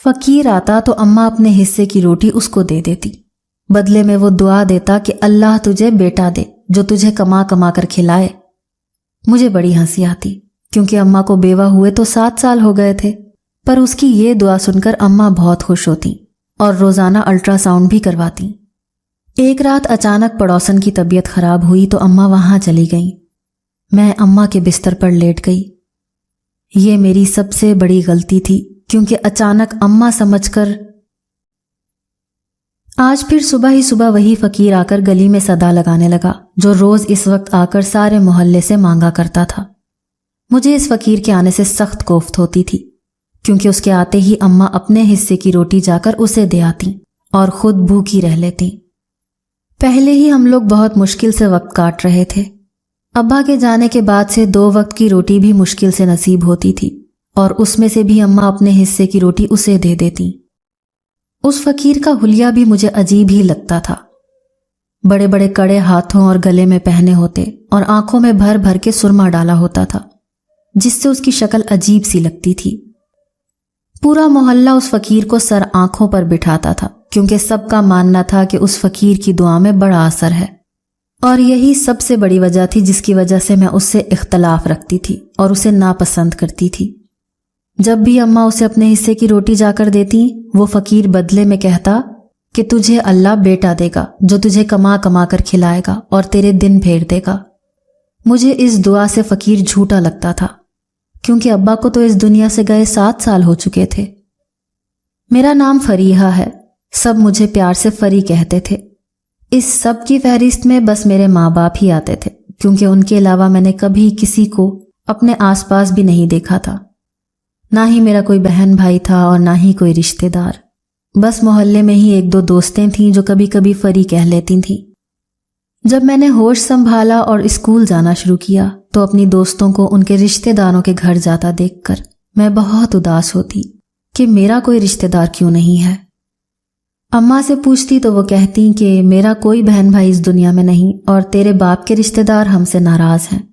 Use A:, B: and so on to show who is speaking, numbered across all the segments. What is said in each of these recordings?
A: फकीर आता तो अम्मा अपने हिस्से की रोटी उसको दे देती। बदले में वो दुआ देता कि अल्लाह तुझे बेटा दे जो तुझे कमा कमा कर खिलाए। मुझे बड़ी हंसी आती क्योंकि अम्मा को बेवा हुए तो 7 साल हो गए थे, पर उसकी ये दुआ सुनकर अम्मा बहुत खुश होती और रोजाना अल्ट्रासाउंड भी करवाती। एक रात अचानक पड़ोसन की तबीयत खराब हुई तो अम्मा वहां चली गई। मैं अम्मा के बिस्तर पर लेट गई। ये मेरी सबसे बड़ी गलती थी क्योंकि अचानक अम्मा समझकर। आज फिर सुबह ही सुबह वही फकीर आकर गली में सदा लगाने लगा जो रोज इस वक्त आकर सारे मोहल्ले से मांगा करता था। मुझे इस फकीर के आने से सख्त कोफ्त होती थी क्योंकि उसके आते ही अम्मा अपने हिस्से की रोटी जाकर उसे दे आती और खुद भूखी रह लेती। पहले ही हम लोग बहुत मुश्किल से वक्त काट रहे थे। अब्बा के जाने के बाद से 2 वक्त की रोटी भी मुश्किल से नसीब होती थी और उसमें से भी अम्मा अपने हिस्से की रोटी उसे दे देती। उस फकीर का हुलिया भी मुझे अजीब ही लगता था। बड़े बड़े कड़े हाथों और गले में पहने होते और आंखों में भर भर के सुरमा डाला होता था जिससे उसकी शक्ल अजीब सी लगती थी। पूरा मोहल्ला उस फकीर को सर आंखों पर बिठाता था क्योंकि सबका मानना था कि उस फकीर की दुआ में बड़ा असर है, और यही सबसे बड़ी वजह थी जिसकी वजह से मैं उससे इख्तलाफ रखती थी और उसे नापसंद करती थी। जब भी अम्मा उसे अपने हिस्से की रोटी जाकर देती, वो फकीर बदले में कहता कि तुझे अल्लाह बेटा देगा जो तुझे कमा कमा कर खिलाएगा और तेरे दिन फेर देगा। मुझे इस दुआ से फकीर झूठा लगता था क्योंकि अब्बा को तो इस दुनिया से गए 7 साल हो चुके थे। मेरा नाम फरीहा है, सब मुझे प्यार से फरी कहते थे। इस सब की फहरिस्त में बस मेरे माँ बाप ही आते थे क्योंकि उनके अलावा मैंने कभी किसी को अपने आसपास भी नहीं देखा था। ना ही मेरा कोई बहन भाई था और ना ही कोई रिश्तेदार। बस मोहल्ले में ही 1-2 दोस्तें थीं जो कभी कभी फरी कह लेती थीं। जब मैंने होश संभाला और स्कूल जाना शुरू किया तो अपनी दोस्तों को उनके रिश्तेदारों के घर जाता देखकर मैं बहुत उदास होती कि मेरा कोई रिश्तेदार क्यों नहीं है। अम्मा से पूछती तो वो कहती कि मेरा कोई बहन भाई इस दुनिया में नहीं और तेरे बाप के रिश्तेदार हमसे नाराज हैं।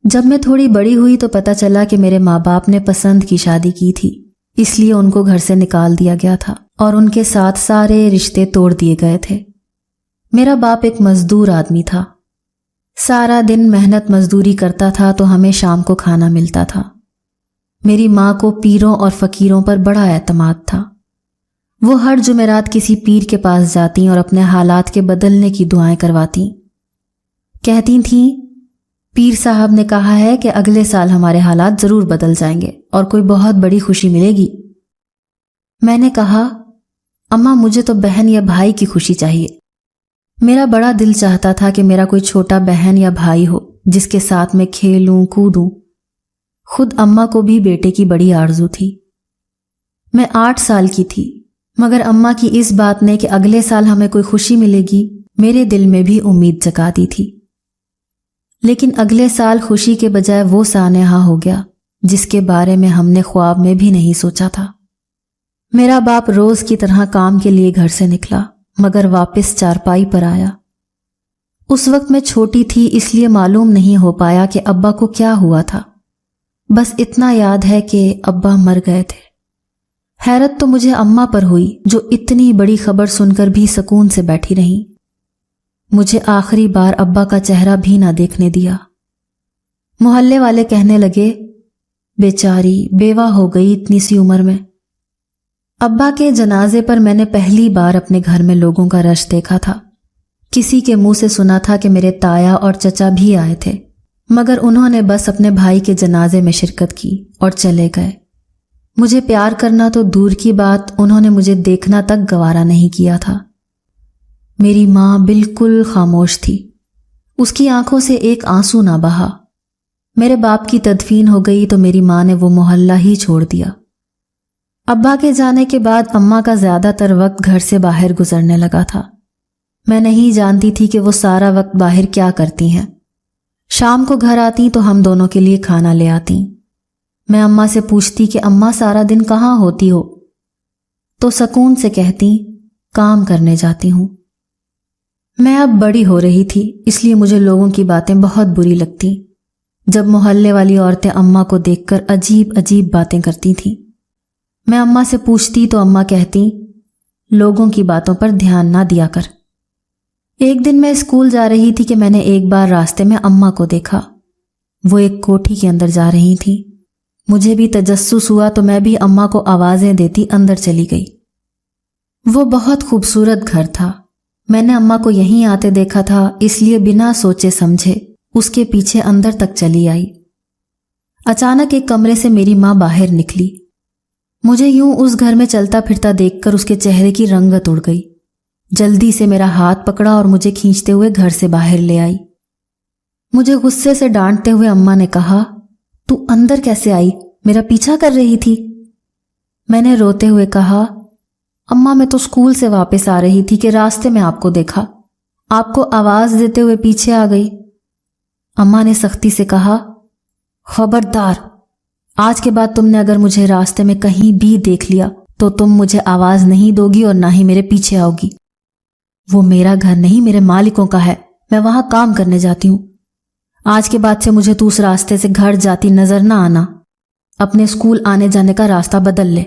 A: जब मैं थोड़ी बड़ी हुई तो पता चला कि मेरे माँ बाप ने पसंद की शादी की थी, इसलिए उनको घर से निकाल दिया गया था और उनके साथ सारे रिश्ते तोड़ दिए गए थे। मेरा बाप एक मजदूर आदमी था, सारा दिन मेहनत मजदूरी करता था तो हमें शाम को खाना मिलता था। मेरी माँ को पीरों और फकीरों पर बड़ा एतमाद था। वो हर जुमेरात किसी पीर के पास जाती और अपने हालात के बदलने की दुआएं करवाती। कहती थीं, पीर साहब ने कहा है कि अगले साल हमारे हालात जरूर बदल जाएंगे और कोई बहुत बड़ी खुशी मिलेगी। मैंने कहा, अम्मा मुझे तो बहन या भाई की खुशी चाहिए। मेरा बड़ा दिल चाहता था कि मेरा कोई छोटा बहन या भाई हो जिसके साथ मैं खेलूं कूदूं। खुद अम्मा को भी बेटे की बड़ी आरजू थी। मैं 8 साल की थी मगर अम्मा की इस बात ने कि अगले साल हमें कोई खुशी मिलेगी मेरे दिल में भी उम्मीद जगा दी थी। लेकिन अगले साल खुशी के बजाय वो सानेहा हो गया जिसके बारे में हमने ख्वाब में भी नहीं सोचा था। मेरा बाप रोज की तरह काम के लिए घर से निकला मगर वापस चारपाई पर आया। उस वक्त मैं छोटी थी इसलिए मालूम नहीं हो पाया कि अब्बा को क्या हुआ था। बस इतना याद है कि अब्बा मर गए थे। हैरत तो मुझे अम्मा पर हुई जो इतनी बड़ी खबर सुनकर भी सुकून से बैठी रही। मुझे आखिरी बार अब्बा का चेहरा भी ना देखने दिया। मोहल्ले वाले कहने लगे, बेचारी बेवा हो गई इतनी सी उम्र में। अब्बा के जनाजे पर मैंने पहली बार अपने घर में लोगों का रश देखा था। किसी के मुंह से सुना था कि मेरे ताया और चचा भी आए थे मगर उन्होंने बस अपने भाई के जनाजे में शिरकत की और चले गए। मुझे प्यार करना तो दूर की बात, उन्होंने मुझे देखना तक गवारा नहीं किया था। मेरी माँ बिल्कुल खामोश थी, उसकी आंखों से एक आंसू ना बहा। मेरे बाप की तदफीन हो गई तो मेरी माँ ने वो मोहल्ला ही छोड़ दिया। अब्बा के जाने के बाद अम्मा का ज्यादातर वक्त घर से बाहर गुजरने लगा था। मैं नहीं जानती थी कि वो सारा वक्त बाहर क्या करती हैं। शाम को घर आती तो हम दोनों के लिए खाना ले आती। मैं अम्मा से पूछती कि अम्मा सारा दिन कहाँ होती हो, तो सुकून से कहती काम करने जाती हूँ। मैं अब बड़ी हो रही थी इसलिए मुझे लोगों की बातें बहुत बुरी लगती। जब मोहल्ले वाली औरतें अम्मा को देखकर अजीब अजीब बातें करती थीं। मैं अम्मा से पूछती तो अम्मा कहती, लोगों की बातों पर ध्यान ना दिया कर। एक दिन मैं स्कूल जा रही थी कि मैंने एक बार रास्ते में अम्मा को देखा। वो एक कोठी के अंदर जा रही थी। मुझे भी तजस्सुस हुआ तो मैं भी अम्मा को आवाजें देती अंदर चली गई। वो बहुत खूबसूरत घर था। मैंने अम्मा को यहीं आते देखा था, इसलिए बिना सोचे समझे उसके पीछे अंदर तक चली आई। अचानक एक कमरे से मेरी माँ बाहर निकली। मुझे यूं उस घर में चलता फिरता देखकर उसके चेहरे की रंगत उड़ गई। जल्दी से मेरा हाथ पकड़ा और मुझे खींचते हुए घर से बाहर ले आई। मुझे गुस्से से डांटते हुए अम्मा ने कहा, तू अंदर कैसे आई? मेरा पीछा कर रही थी। मैंने रोते हुए कहा, अम्मा मैं तो स्कूल से वापस आ रही थी कि रास्ते में आपको देखा, आपको आवाज देते हुए पीछे आ गई। अम्मा ने सख्ती से कहा, खबरदार, आज के बाद तुमने अगर मुझे रास्ते में कहीं भी देख लिया तो तुम मुझे आवाज नहीं दोगी और ना ही मेरे पीछे आओगी। वो मेरा घर नहीं, मेरे मालिकों का है। मैं वहां काम करने जाती हूं। आज के बाद से मुझे तू उस रास्ते से घर जाती नजर ना आना। अपने स्कूल आने जाने का रास्ता बदल ले।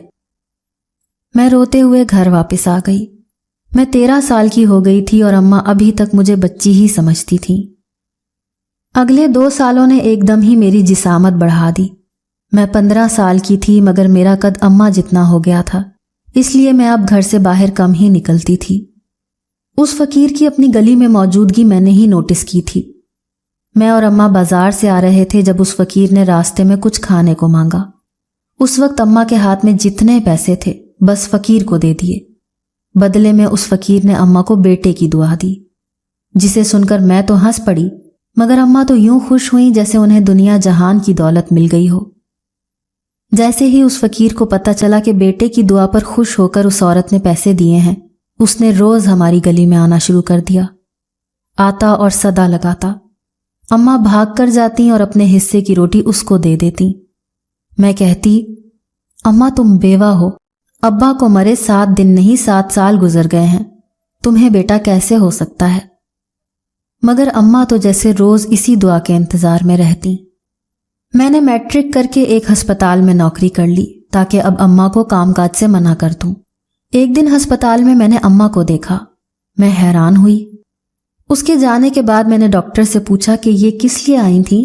A: मैं रोते हुए घर वापस आ गई। मैं 13 साल की हो गई थी और अम्मा अभी तक मुझे बच्ची ही समझती थी। अगले 2 सालों ने एकदम ही मेरी जिसामत बढ़ा दी। मैं 15 साल की थी मगर मेरा कद अम्मा जितना हो गया था, इसलिए मैं अब घर से बाहर कम ही निकलती थी। उस फकीर की अपनी गली में मौजूदगी मैंने ही नोटिस की थी। मैं और अम्मा बाजार से आ रहे थे जब उस फकीर ने रास्ते में कुछ खाने को मांगा। उस वक्त अम्मा के हाथ में जितने पैसे थे बस फकीर को दे दिए। बदले में उस फकीर ने अम्मा को बेटे की दुआ दी, जिसे सुनकर मैं तो हंस पड़ी मगर अम्मा तो यूं खुश हुई जैसे उन्हें दुनिया जहान की दौलत मिल गई हो। जैसे ही उस फकीर को पता चला कि बेटे की दुआ पर खुश होकर उस औरत ने पैसे दिए हैं, उसने रोज हमारी गली में आना शुरू कर दिया। आता और सदा लगाता। अम्मा भाग कर जाती और अपने हिस्से की रोटी उसको दे देती। मैं कहती, अम्मा तुम बेवा हो, अब्बा को मरे 7 दिन नहीं 7 साल गुजर गए हैं, तुम्हें बेटा कैसे हो सकता है? मगर अम्मा तो जैसे रोज इसी दुआ के इंतजार में रहती। मैंने मैट्रिक करके एक अस्पताल में नौकरी कर ली ताकि अब अम्मा को कामकाज से मना कर दूं। एक दिन अस्पताल में मैंने अम्मा को देखा। मैं हैरान हुई। उसके जाने के बाद मैंने डॉक्टर से पूछा कि ये किस लिए आई थी,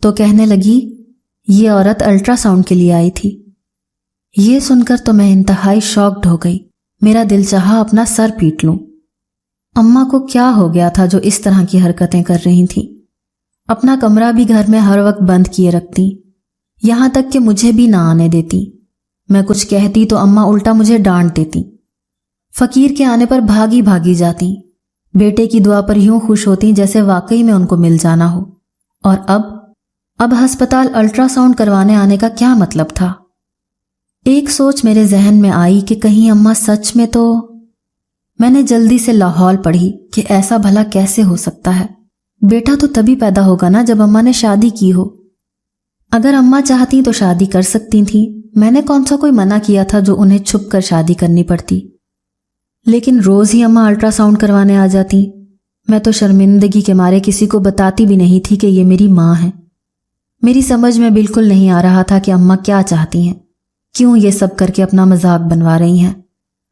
A: तो कहने लगी, ये औरत अल्ट्रासाउंड के लिए आई थी। ये सुनकर तो मैं इंतहाई शॉक्ड हो गई। मेरा दिल चाहा अपना सर पीट लूं। अम्मा को क्या हो गया था जो इस तरह की हरकतें कर रही थी? अपना कमरा भी घर में हर वक्त बंद किए रखती, यहां तक कि मुझे भी ना आने देती। मैं कुछ कहती तो अम्मा उल्टा मुझे डांट देती। फकीर के आने पर भागी भागी जाती। बेटे की दुआ पर यूं खुश होती जैसे वाकई में उनको मिल जाना हो। और अब अस्पताल अल्ट्रासाउंड करवाने आने का क्या मतलब था? एक सोच मेरे जहन में आई कि कहीं अम्मा सच में तो। मैंने जल्दी से लाहौल पढ़ी कि ऐसा भला कैसे हो सकता है। बेटा तो तभी पैदा होगा ना जब अम्मा ने शादी की हो। अगर अम्मा चाहती तो शादी कर सकती थी। मैंने कौन सा कोई मना किया था जो उन्हें छुप कर शादी करनी पड़ती। लेकिन रोज ही अम्मा अल्ट्रासाउंड करवाने आ जाती। मैं तो शर्मिंदगी के मारे किसी को बताती भी नहीं थी कि ये मेरी माँ है। मेरी समझ में बिल्कुल नहीं आ रहा था कि अम्मा क्या चाहती हैं, क्यों ये सब करके अपना मजाक बनवा रही हैं।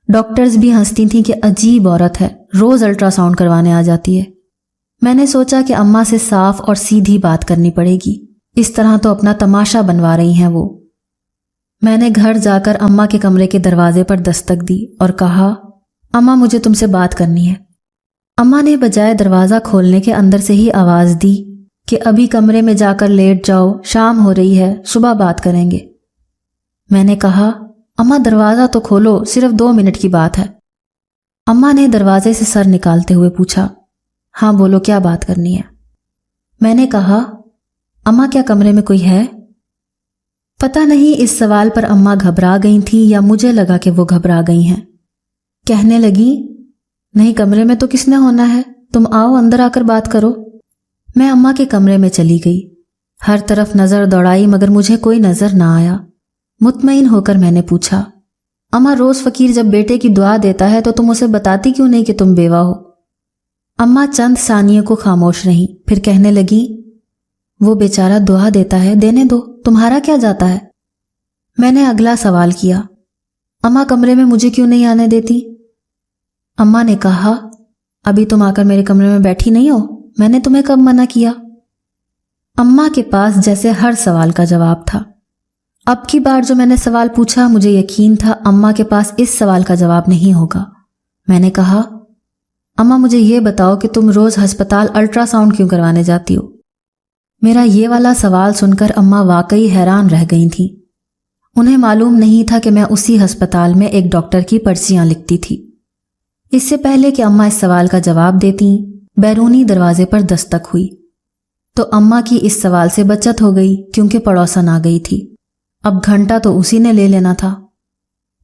A: डॉक्टर्स भी हंसती थीं कि अजीब औरत है, रोज अल्ट्रासाउंड करवाने आ जाती है। मैंने सोचा कि अम्मा से साफ और सीधी बात करनी पड़ेगी, इस तरह तो अपना तमाशा बनवा रही हैं वो। मैंने घर जाकर अम्मा के कमरे के दरवाजे पर दस्तक दी और कहा, अम्मा मुझे तुमसे बात करनी है। अम्मा ने बजाय दरवाज़ा खोलने के अंदर से ही आवाज़ दी कि अभी कमरे में जाकर लेट जाओ, शाम हो रही है, सुबह बात करेंगे। मैंने कहा, अम्मा दरवाज़ा तो खोलो, सिर्फ 2 मिनट की बात है। अम्मा ने दरवाजे से सर निकालते हुए पूछा, हाँ बोलो क्या बात करनी है? मैंने कहा, अम्मा क्या कमरे में कोई है? पता नहीं इस सवाल पर अम्मा घबरा गई थी या मुझे लगा कि वो घबरा गई हैं। कहने लगी, नहीं कमरे में तो किसने होना है, तुम आओ अंदर आकर बात करो। मैं अम्मा के कमरे में चली गई। हर तरफ नजर दौड़ाई मगर मुझे कोई नजर ना आया। मुतमईन होकर मैंने पूछा, अम्मा रोज फकीर जब बेटे की दुआ देता है तो तुम उसे बताती क्यों नहीं कि तुम बेवा हो? अम्मा चंद सानियों को खामोश रही, फिर कहने लगी, वो बेचारा दुआ देता है, देने दो, तुम्हारा क्या जाता है? मैंने अगला सवाल किया, अम्मा कमरे में मुझे क्यों नहीं आने देती? अम्मा ने कहा, अभी तुम आकर मेरे कमरे में बैठी नहीं हो, मैंने तुम्हें कब मना किया? अम्मा के पास जैसे हर सवाल का जवाब था। अब की बार जो मैंने सवाल पूछा, मुझे यकीन था अम्मा के पास इस सवाल का जवाब नहीं होगा। मैंने कहा, अम्मा मुझे ये बताओ कि तुम रोज अस्पताल अल्ट्रासाउंड क्यों करवाने जाती हो? मेरा ये वाला सवाल सुनकर अम्मा वाकई हैरान रह गई थी। उन्हें मालूम नहीं था कि मैं उसी अस्पताल में एक डॉक्टर की पर्चियां लिखती थी। इससे पहले कि अम्मा इस सवाल का जवाब देती, बैरूनी दरवाजे पर दस्तक हुई तो अम्मा की इस सवाल से बचत हो गई, क्योंकि पड़ोसन आ गई थी। अब घंटा तो उसी ने ले लेना था।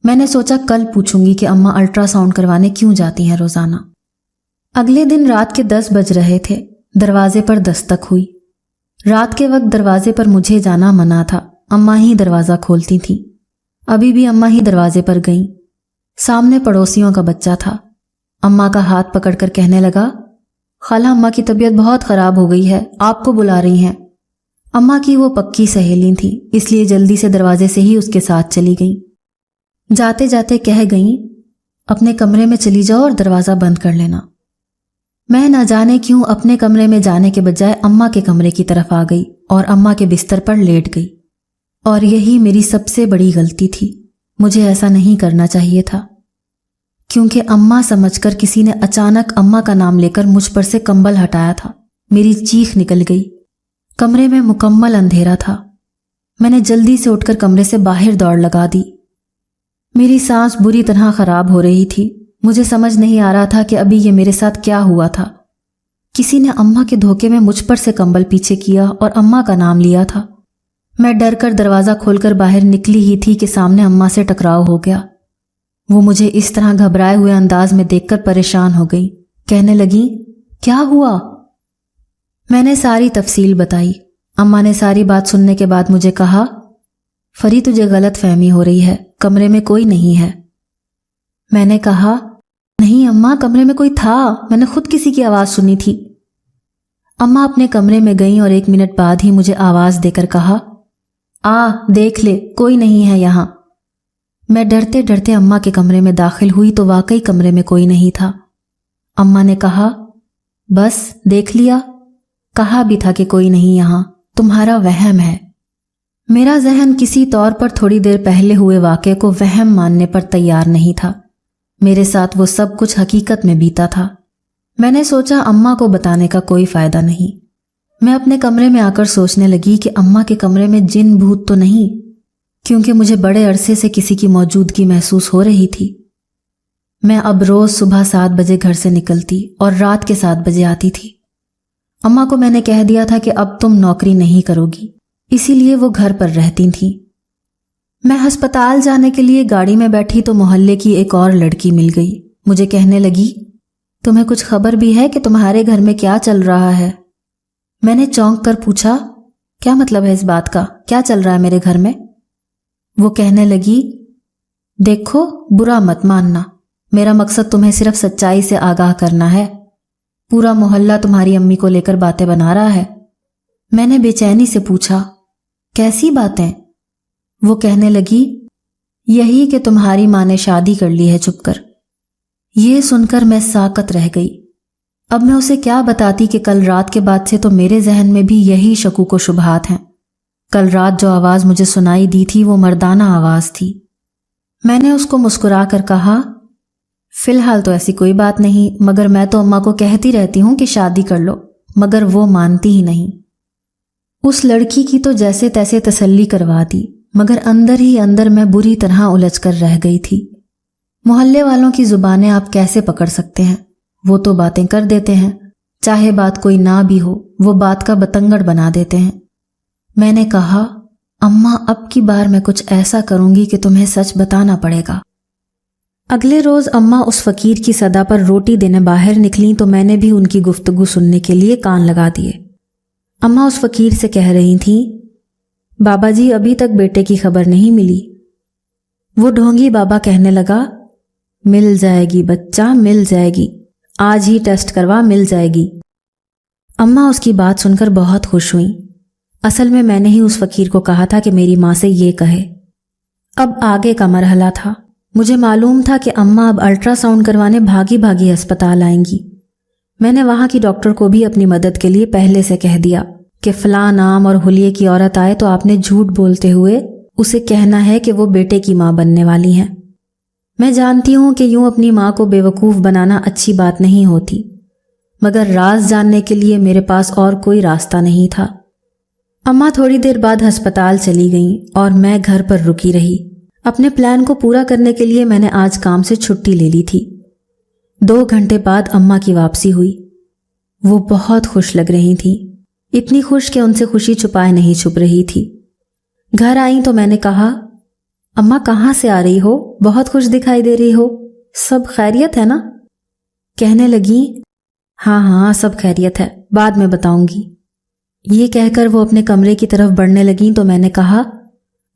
A: मैंने सोचा कल पूछूंगी कि अम्मा अल्ट्रासाउंड करवाने क्यों जाती हैं रोजाना। अगले दिन रात के 10 बज रहे थे। दरवाजे पर दस्तक हुई। रात के वक्त दरवाजे पर मुझे जाना मना था, अम्मा ही दरवाजा खोलती थी। अभी भी अम्मा ही दरवाजे पर गईं। सामने पड़ोसियों का बच्चा था। अम्मा का हाथ पकड़कर कहने लगा, खाला अम्मा की तबीयत बहुत खराब हो गई है, आपको बुला रही हैं। अम्मा की वो पक्की सहेली थी, इसलिए जल्दी से दरवाजे से ही उसके साथ चली गई। जाते जाते कह गई, अपने कमरे में चली जाओ और दरवाजा बंद कर लेना। मैं न जाने क्यों अपने कमरे में जाने के बजाय अम्मा के कमरे की तरफ आ गई और अम्मा के बिस्तर पर लेट गई। और यही मेरी सबसे बड़ी गलती थी। मुझे ऐसा नहीं करना चाहिए था, क्योंकि अम्मा समझकर किसी ने अचानक अम्मा का नाम लेकर मुझ पर से कंबल हटाया था। मेरी चीख निकल गई। कमरे में मुकम्मल अंधेरा था। मैंने जल्दी से उठकर कमरे से बाहर दौड़ लगा दी। मेरी सांस बुरी तरह खराब हो रही थी। मुझे समझ नहीं आ रहा था कि अभी ये मेरे साथ क्या हुआ था। किसी ने अम्मा के धोखे में मुझ पर से कंबल पीछे किया और अम्मा का नाम लिया था। मैं डर कर दरवाजा खोलकर बाहर निकली ही थी कि सामने अम्मा से टकराव हो गया। वो मुझे इस तरह घबराए हुए अंदाज में देखकर परेशान हो गई। कहने लगी, क्या हुआ? मैंने सारी तफसील बताई। अम्मा ने सारी बात सुनने के बाद मुझे कहा, फरी तुझे गलत फहमी हो रही है, कमरे में कोई नहीं है। मैंने कहा, नहीं अम्मा, कमरे में कोई था, मैंने खुद किसी की आवाज सुनी थी। अम्मा अपने कमरे में गईं और 1 मिनट बाद ही मुझे आवाज देकर कहा, आ देख ले, कोई नहीं है यहां। मैं डरते डरते अम्मा के कमरे में दाखिल हुई तो वाकई कमरे में कोई नहीं था। अम्मा ने कहा, बस देख लिया, कहा भी था कि कोई नहीं यहां, तुम्हारा वहम है। मेरा जहन किसी तौर पर थोड़ी देर पहले हुए वाक़े को वहम मानने पर तैयार नहीं था। मेरे साथ वो सब कुछ हकीकत में बीता था। मैंने सोचा अम्मा को बताने का कोई फायदा नहीं। मैं अपने कमरे में आकर सोचने लगी कि अम्मा के कमरे में जिन भूत तो नहीं, क्योंकि मुझे बड़े अरसे से किसी की मौजूदगी महसूस हो रही थी। मैं अब रोज सुबह 7 बजे घर से निकलती और रात के 7 बजे आती थी। अम्मा को मैंने कह दिया था कि अब तुम नौकरी नहीं करोगी, इसीलिए वो घर पर रहती थी। मैं अस्पताल जाने के लिए गाड़ी में बैठी तो मोहल्ले की एक और लड़की मिल गई। मुझे कहने लगी, तुम्हें कुछ खबर भी है कि तुम्हारे घर में क्या चल रहा है? मैंने चौंक कर पूछा, क्या मतलब है इस बात का, क्या चल रहा है मेरे घर में? वो कहने लगी, देखो बुरा मत मानना, मेरा मकसद तुम्हें सिर्फ सच्चाई से आगाह करना है। पूरा मोहल्ला तुम्हारी अम्मी को लेकर बातें बना रहा है। मैंने बेचैनी से पूछा, कैसी बातें? वो कहने लगी, यही कि तुम्हारी माँ ने शादी कर ली है छुपकर। ये सुनकर मैं साकत रह गई। अब मैं उसे क्या बताती कि कल रात के बाद से तो मेरे जहन में भी यही शकूक व शुबहात हैं। कल रात जो आवाज मुझे सुनाई दी थी वो मर्दाना आवाज थी। मैंने उसको मुस्कुरा कर कहा, फिलहाल तो ऐसी कोई बात नहीं, मगर मैं तो अम्मा को कहती रहती हूं कि शादी कर लो, मगर वो मानती ही नहीं। उस लड़की की तो जैसे तैसे तसल्ली करवा दी, मगर अंदर ही अंदर मैं बुरी तरह उलझ कर रह गई थी। मोहल्ले वालों की जुबानें आप कैसे पकड़ सकते हैं? वो तो बातें कर देते हैं, चाहे बात कोई ना भी हो, वो बात का बतंगड़ बना देते हैं। मैंने कहा, अम्मा अब की बार मैं कुछ ऐसा करूंगी कि तुम्हें सच बताना पड़ेगा। अगले रोज अम्मा उस फकीर की सदा पर रोटी देने बाहर निकली तो मैंने भी उनकी गुफ्तगू सुनने के लिए कान लगा दिए। अम्मा उस फकीर से कह रही थी, बाबा जी अभी तक बेटे की खबर नहीं मिली। वो ढोंगी बाबा कहने लगा, मिल जाएगी बच्चा, मिल जाएगी, आज ही टेस्ट करवा, मिल जाएगी। अम्मा उसकी बात सुनकर बहुत खुश हुई। असल में मैंने ही उस फकीर को कहा था कि मेरी माँ से ये कहे। अब आगे का मरहला था। मुझे मालूम था कि अम्मा अब अल्ट्रासाउंड करवाने भागी भागी अस्पताल आएंगी। मैंने वहाँ की डॉक्टर को भी अपनी मदद के लिए पहले से कह दिया कि फलां नाम और हुलिये की औरत आए तो आपने झूठ बोलते हुए उसे कहना है कि वो बेटे की माँ बनने वाली हैं। मैं जानती हूँ कि यूं अपनी माँ को बेवकूफ़ बनाना अच्छी बात नहीं होती, मगर राज जानने के लिए मेरे पास और कोई रास्ता नहीं था। अम्मा थोड़ी देर बाद अस्पताल चली गईं और मैं घर पर रुकी रही। अपने प्लान को पूरा करने के लिए मैंने आज काम से छुट्टी ले ली थी। 2 घंटे बाद अम्मा की वापसी हुई। वो बहुत खुश लग रही थी, इतनी खुश कि उनसे खुशी छुपाए नहीं छुप रही थी। घर आई तो मैंने कहा, अम्मा कहाँ से आ रही हो? बहुत खुश दिखाई दे रही हो। सब खैरियत है ना? कहने लगी, हाँ हाँ सब खैरियत है, बाद में बताऊंगी। ये कहकर वो अपने कमरे की तरफ बढ़ने लगी तो मैंने कहा,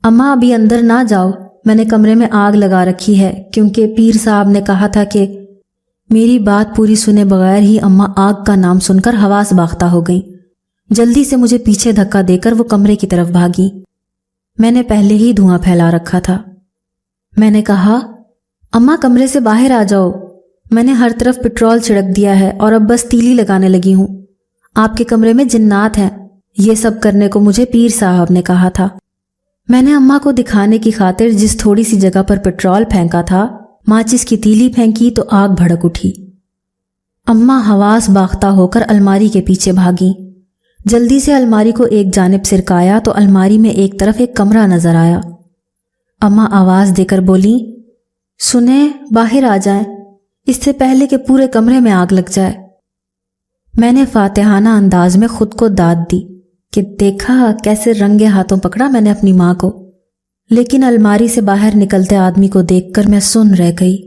A: अम्मा अभी अंदर ना जाओ, मैंने कमरे में आग लगा रखी है, क्योंकि पीर साहब ने कहा था कि। मेरी बात पूरी सुने बगैर ही अम्मा आग का नाम सुनकर हवास बाख्ता हो गई। जल्दी से मुझे पीछे धक्का देकर वो कमरे की तरफ भागी। मैंने पहले ही धुआं फैला रखा था। मैंने कहा, अम्मा कमरे से बाहर आ जाओ, मैंने हर तरफ पेट्रोल छिड़क दिया है और अब बस तीली लगाने लगी हूं। आपके कमरे में जिन्नात हैं, ये सब करने को मुझे पीर साहब ने कहा था। मैंने अम्मा को दिखाने की खातिर जिस थोड़ी सी जगह पर पेट्रोल फेंका था, माचिस की तीली फेंकी तो आग भड़क उठी। अम्मा हवास बाख्ता होकर अलमारी के पीछे भागी। जल्दी से अलमारी को एक जानिब सिरकाया तो अलमारी में एक तरफ एक कमरा नजर आया। अम्मा आवाज देकर बोली, सुने, बाहर आ जाएं, इससे पहले कि पूरे कमरे में आग लग जाए। मैंने फातिहाना अंदाज में खुद को दाद दी कि देखा कैसे रंगे हाथों पकड़ा मैंने अपनी माँ को। लेकिन अलमारी से बाहर निकलते आदमी को देखकर मैं सुन रह गई।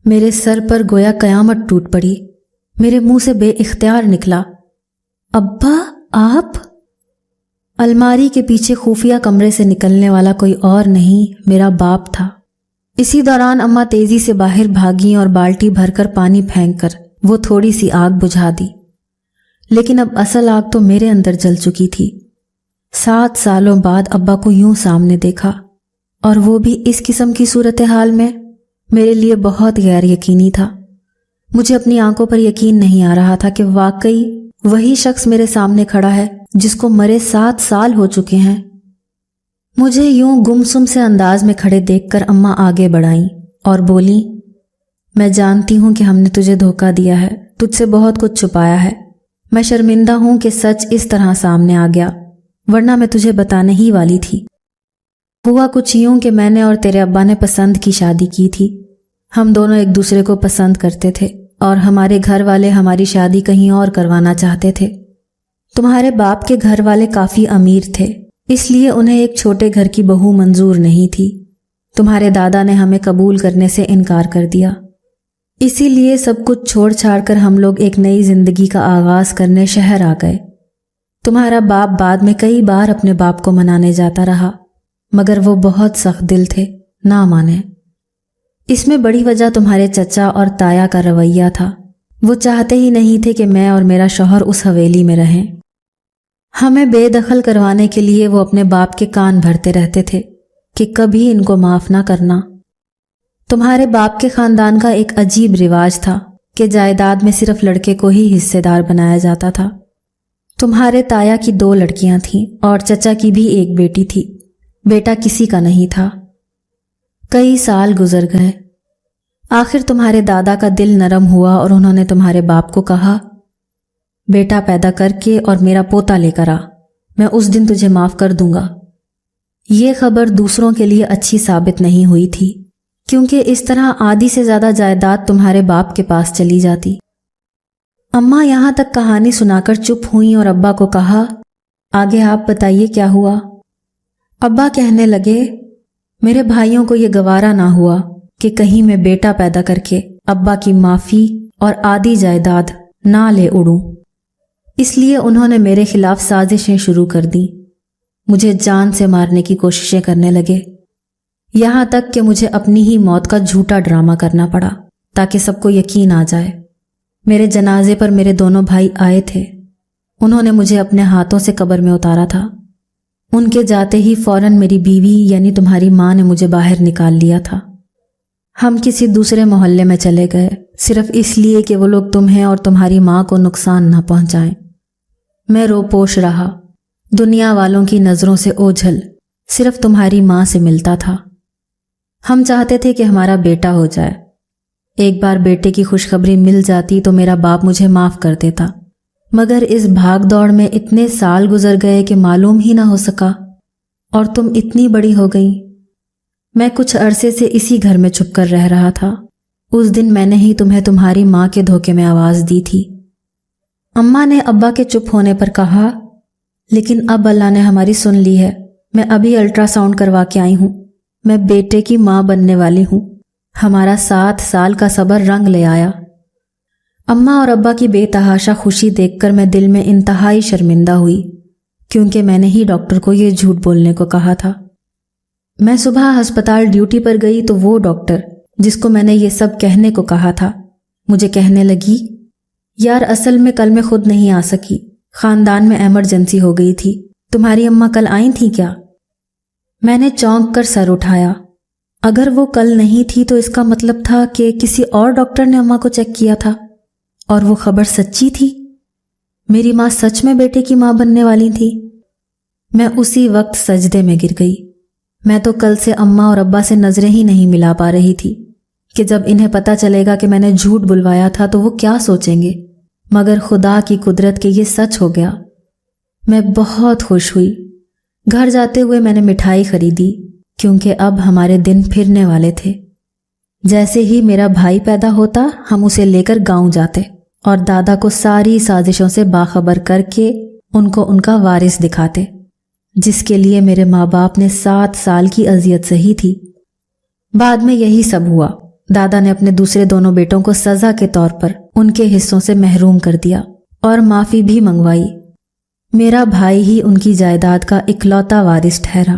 A: मेरे सर पर गोया कयामत टूट पड़ी। मेरे मुंह से बेइख्तियार निकला, अब्बा आप? अलमारी के पीछे खुफिया कमरे से निकलने वाला कोई और नहीं, मेरा बाप था। इसी दौरान अम्मा तेजी से बाहर भागी और बाल्टी भरकर पानी फेंककर वो थोड़ी सी आग बुझा दी। लेकिन अब असल आग तो मेरे अंदर जल चुकी थी। 7 सालों बाद अब्बा को यूं सामने देखा, और वो भी इस किस्म की सूरत हाल में, मेरे लिए बहुत गैर यकीनी था। मुझे अपनी आंखों पर यकीन नहीं आ रहा था कि वाकई वही शख्स मेरे सामने खड़ा है जिसको मरे 7 साल हो चुके हैं। मुझे यूं गुमसुम से अंदाज में खड़े देखकर अम्मा आगे बढ़ाई और बोली, मैं जानती हूं कि हमने तुझे धोखा दिया है, तुझसे बहुत कुछ छुपाया है। मैं शर्मिंदा हूं कि सच इस तरह सामने आ गया, वरना मैं तुझे बताने ही वाली थी। हुआ कुछ यूं कि मैंने और तेरे अब्बा ने पसंद की शादी की थी। हम दोनों एक दूसरे को पसंद करते थे और हमारे घर वाले हमारी शादी कहीं और करवाना चाहते थे। तुम्हारे बाप के घर वाले काफ़ी अमीर थे, इसलिए उन्हें एक छोटे घर की बहू मंजूर नहीं थी। तुम्हारे दादा ने हमें कबूल करने से इनकार कर दिया। इसीलिए सब कुछ छोड़ छाड़ कर हम लोग एक नई जिंदगी का आगाज करने शहर आ गए। तुम्हारा बाप बाद में कई बार अपने बाप को मनाने जाता रहा, मगर वो बहुत सख्त दिल थे, ना माने। इसमें बड़ी वजह तुम्हारे चचा और ताया का रवैया था। वो चाहते ही नहीं थे कि मैं और मेरा शौहर उस हवेली में रहें। हमें बेदखल करवाने के लिए वो अपने बाप के कान भरते रहते थे कि कभी इनको माफ ना करना। तुम्हारे बाप के खानदान का एक अजीब रिवाज था कि जायदाद में सिर्फ लड़के को ही हिस्सेदार बनाया जाता था। तुम्हारे ताया की 2 लड़कियां थीं और चचा की भी एक बेटी थी। बेटा किसी का नहीं था। कई साल गुजर गए। आखिर तुम्हारे दादा का दिल नरम हुआ और उन्होंने तुम्हारे बाप को कहा, बेटा पैदा करके और मेरा पोता लेकर आ, मैं उस दिन तुझे माफ कर दूंगा। ये खबर दूसरों के लिए अच्छी साबित नहीं हुई थी, क्योंकि इस तरह आधी से ज्यादा जायदाद तुम्हारे बाप के पास चली जाती। अम्मा यहां तक कहानी सुनाकर चुप हुई और अब्बा को कहा, आगे आप बताइए क्या हुआ। अब्बा कहने लगे, मेरे भाइयों को यह गवारा ना हुआ कि कहीं मैं बेटा पैदा करके अब्बा की माफी और आधी जायदाद ना ले उड़ूं। इसलिए उन्होंने मेरे खिलाफ साजिशें शुरू कर दी। मुझे जान से मारने की कोशिशें करने लगे, यहां तक कि मुझे अपनी ही मौत का झूठा ड्रामा करना पड़ा ताकि सबको यकीन आ जाए। मेरे जनाजे पर मेरे दोनों भाई आए थे। उन्होंने मुझे अपने हाथों से कब्र में उतारा था। उनके जाते ही फौरन मेरी बीवी यानी तुम्हारी माँ ने मुझे बाहर निकाल लिया था। ہم کسی دوسرے محلے میں چلے گئے صرف اس لیے کہ وہ لوگ تمہیں اور تمہاری ماں کو نقصان نہ پہنچائیں۔ میں رو پوش رہا، دنیا والوں کی نظروں سے اوجھل، صرف تمہاری ماں سے ملتا تھا۔ ہم چاہتے تھے کہ ہمارا بیٹا ہو جائے۔ ایک بار بیٹے کی خوشخبری مل جاتی تو میرا باپ مجھے معاف کر دیتا، مگر اس بھاگ دوڑ میں اتنے سال گزر گئے کہ معلوم ہی نہ ہو سکا، اور تم اتنی بڑی ہو گئی۔ میں کچھ عرصے سے اسی گھر میں چھپ کر رہ رہا تھا۔ اس دن میں نے ہی تمہیں تمہاری ماں کے دھوکے میں آواز دی تھی۔ اماں نے ابا کے چپ ہونے پر کہا، لیکن اب اللہ نے ہماری سن لی ہے۔ میں ابھی الٹرا ساؤنڈ کروا کے آئی ہوں۔ میں بیٹے کی ماں بننے والی ہوں۔ ہمارا 7 سال کا صبر رنگ لے آیا۔ اماں اور ابا کی بے تحاشا خوشی دیکھ کر میں دل میں انتہائی شرمندہ ہوئی، کیونکہ میں نے ہی ڈاکٹر کو یہ جھوٹ بولنے کو کہا تھا۔ میں صبح ہسپتال ڈیوٹی پر گئی تو وہ ڈاکٹر جس کو میں نے یہ سب کہنے کو کہا تھا مجھے کہنے لگی، یار اصل میں کل میں خود نہیں آ سکی، خاندان میں ایمرجنسی ہو گئی تھی۔ تمہاری اماں کل آئی تھی کیا؟ میں نے چونک کر سر اٹھایا۔ اگر وہ کل نہیں تھی تو اس کا مطلب تھا کہ کسی اور ڈاکٹر نے اماں کو چیک کیا تھا، اور وہ خبر سچی تھی۔ میری ماں سچ میں بیٹے کی ماں بننے والی تھی۔ میں اسی وقت سجدے میں گر گئی۔ میں تو کل سے اماں اور ابا سے نظریں ہی نہیں ملا پا رہی تھی کہ جب انہیں پتہ چلے گا کہ میں نے جھوٹ بلوایا تھا تو وہ کیا سوچیں گے، مگر خدا کی قدرت کہ یہ سچ ہو گیا۔ میں بہت خوش ہوئی۔ گھر جاتے ہوئے میں نے مٹھائی خریدی، کیونکہ اب ہمارے دن پھرنے والے تھے۔ جیسے ہی میرا بھائی پیدا ہوتا ہم اسے لے کر گاؤں جاتے اور دادا کو ساری سازشوں سے باخبر کر کے ان کو ان کا وارث دکھاتے، جس کے لیے میرے ماں باپ نے 7 سال کی اذیت سہی تھی۔ بعد میں یہی سب ہوا۔ دادا نے اپنے دوسرے دونوں بیٹوں کو سزا کے طور پر ان کے حصوں سے محروم کر دیا اور معافی بھی منگوائی۔ میرا بھائی ہی ان کی جائیداد کا اکلوتا وارث ٹھہرا۔